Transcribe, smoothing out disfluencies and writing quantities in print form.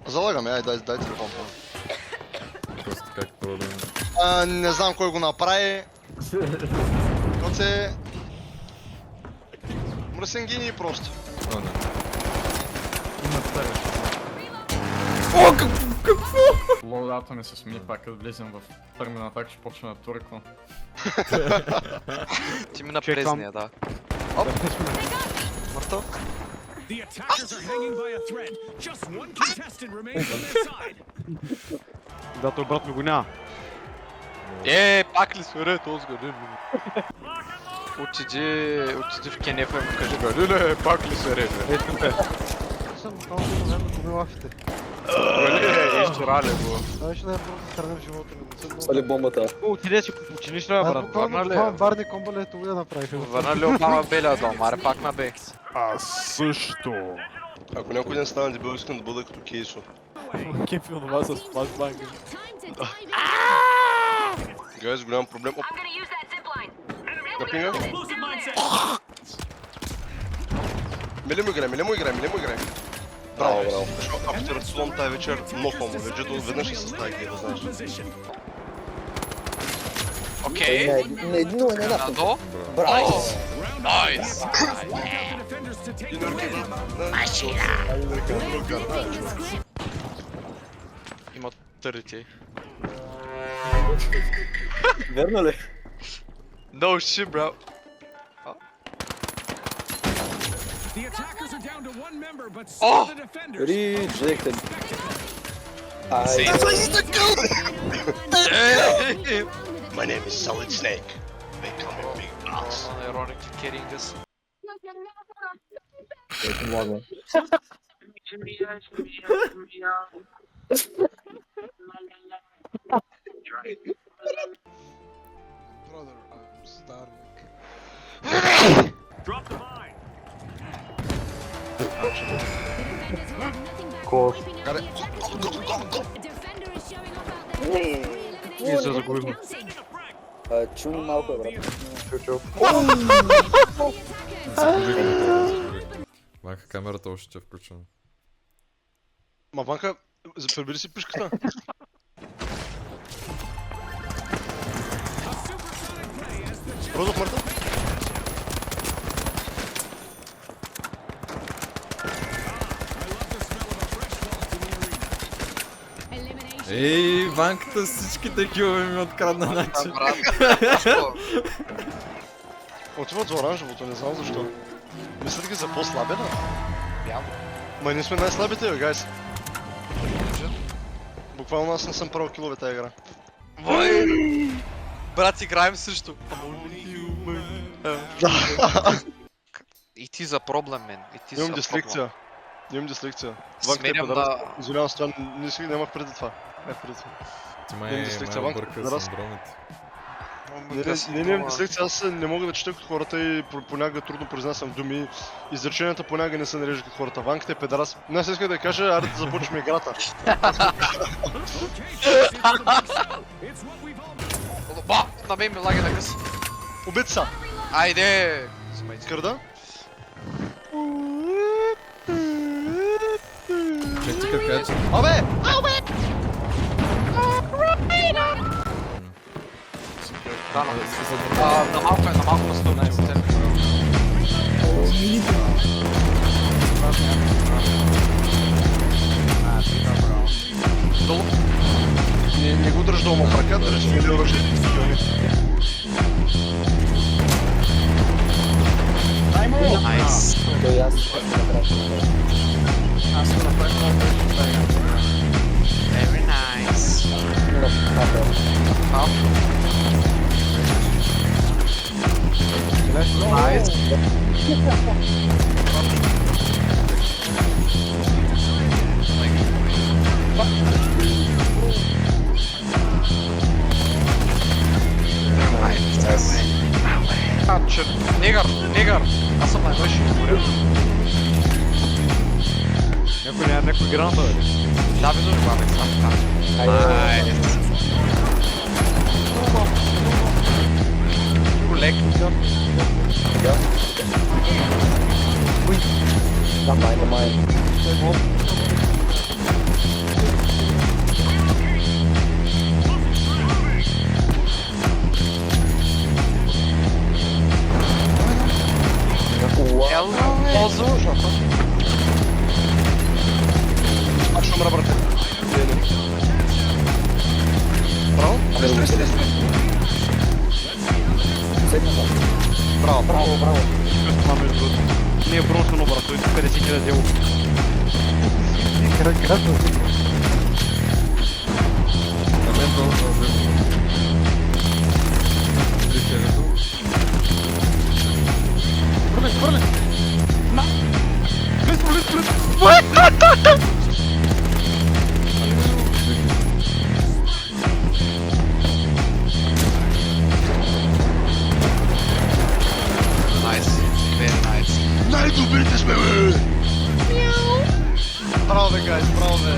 Залагаме, дай телефон. Просто как проблем. Не знам кой го направи. Коце... Мръсен гений просто. О, не. О, какво? Лоудата ми се смени пак, като влизам в термина, так ще почна да турквам. Ти мина презния, да. Оп! Мъртъв? The attackers are hanging by a thread. Just one contestant remains on their side. Да, той брат ми го няма. Пак ли свире, този гадин? Отиди в кенефа и му кажи, гадине, пак ли свире? Съм много време купил лафите. Изчерали го. Това ще най-просто страна в живота ми. Свали бомбата. Отиде си починиш ли, брат? Върна ли? Барни комбалето го я направиха. Върна ли Обама белия дом, аре пак на бе. Ако някой ден стане дебил, искам да бъда като Кейсо. Кефи онова с флашбанга. Гайз, голям проблем. Оп! Капинга? Миле му играй. Браво, браво. Защо аптерационом тази вечер много хомо, лежито веднъж и с тази гей, да знаеш. Окей. Не едно, не на Надо. Браво! Найс! Има търти. Верно ли? No shit, bro. The attackers are down to one member, but so Oh! are the defenders. Rejected. See? My name is Solid Snake. They come in big box. Ironically carrying this. Brother, I'm starving. Drop the mine. Ние се загубихме. Чуни малко е, брат. Маха камерата още е включена. Ма Ванка, прибери си пушката. Розов мъртъв? Ей, Ванката с всичките килове ми открадна начин. Отиват за оранжевото, не знам защо. Мислят ги за по-слабе, да? Явно. Ма ние сме най-слабите, бе, гайс. Буквално аз не съм правил килове тази игра. Брат, играем също. И ти за проблем, мен. И ти Имам за дислекция. Имам дислекция. Ванка е Смерям педарас. да... Извинявам се, това нямах преди това. Ти Имам май дислекция, май Ванка, обърка педарас. синдромите. Не имам дислекция, аз не мога да чета като хората и понякога трудно произнасям думи. Изреченията понякога не се нарежат като хората. Ванката е педарас. Но аз исках да кажа, аре да започваме играта. Ба! На мен ми лаги на къс. Убица! Айде! Кърда? Чек ти кака, че... Абе! На малко настъпна е. Долу. Не го дръж долу в ръка, дръж ми оръжие. Найс. Той аз. Very nice. Nice. Негър! Аз съм най-върши изгорел. Някой граната, бе. Да, бе, това бе, само там. Найс. Black. Don't mind. Ползу. Пошел на брате. Право? Браво, браво, браво. Не е бронзово, брат, той 50 хиляди дело. Красиво. На мен толкова върви. Прикерето. Nice. Very nice. Най-добрите сме, бе! Браво, бе, гайс, браво, бе!